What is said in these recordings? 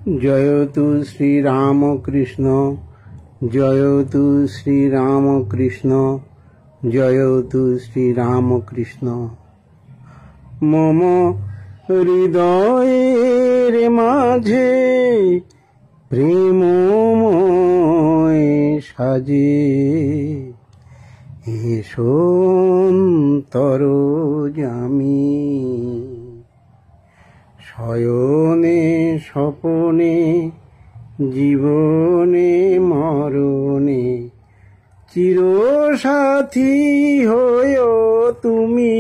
জয়তু শ্রীরামকৃষ্ণ, জয়তু শ্রীরামকৃষ্ণ, জয়তু শ্রীরামকৃষ্ণ। মম হৃদয়ের মাঝে প্রেমময় সাজে, এসো অন্তরজামী। শয়নে স্বপনে জীবনে মরণে চিরসাথী হয়ো তুমি।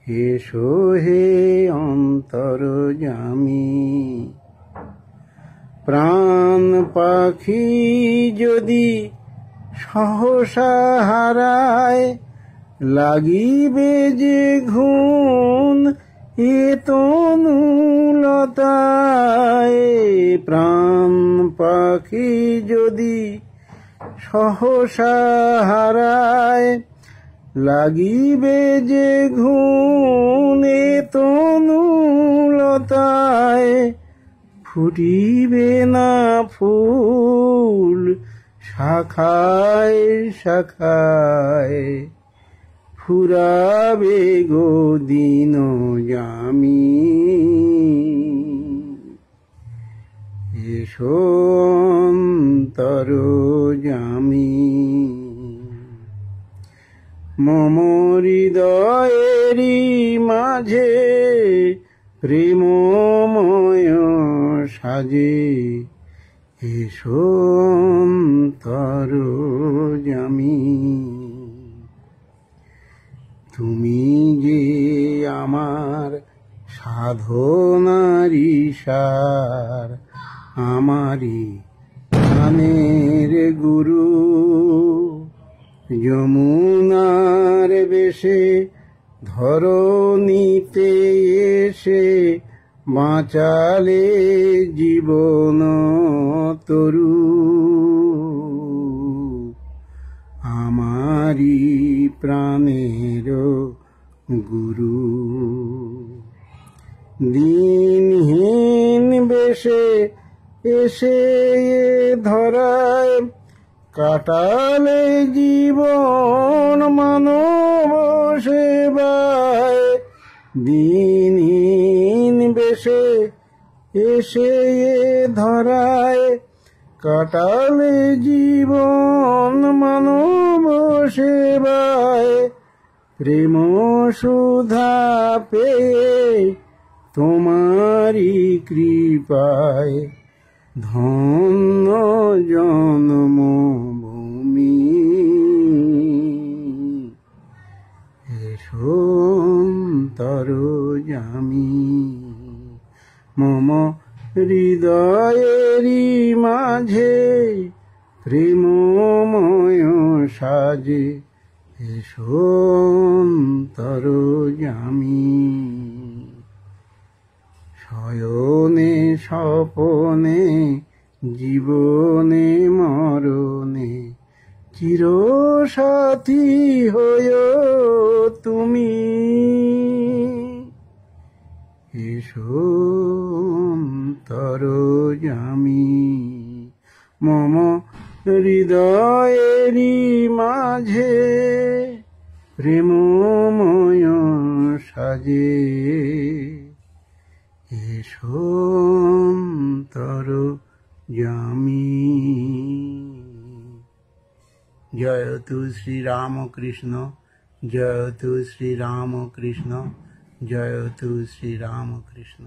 এসো হে অন্তরজামী। প্রাণ পাখি যদি সহসা হারায়, লাগিবে যে ঘুণ এ তনুলতায়। প্রাণ পাখি যদি সহসা হারায়, লাগিবে যে ঘুণ এ তনুলতায়। ফুটিবে না ফুল শাখায় শাখায়, ফুরাবে গো দিনজামী। এসো অন্তরজামী। মম হৃদয়েরই মাঝে প্রেমময় সাজে, এসো অন্তরজামী। তুমি যে আমার সাধনার সার, আমারি প্রাণের গুরু। যমুনার বেশে ধরণীতে এসে বাঁচালে জীবন তরু। আমারি প্রাণের গুরু। দিনহীন বেশে এসে ধরায় কাটালে জীবন মানব সেবায়। দিনহীন বেশে এসে ধরায় কাটালে জীবন মানব সেবায়। প্রেম সুধা পেয়ে তোমারি কৃপায়, ধন্য জন্মভূমি। এসো অন্তরজামী। মম হৃদয়েরই মাঝে প্রেমময় সাজে, এসো অন্তরজামী। শয়নে স্বপনে জীবনে মরণে চিরসাথী হয়ো তুমি। এসো অন্তরজামী। মম হৃদয়েরই মাঝে প্রেমময় সাজে, এসো অন্তরজামী। জয়তু শ্রীরামকৃষ্ণ, জয়তু শ্রীরামকৃষ্ণ, জয়তু শ্রীরামকৃষ্ণ।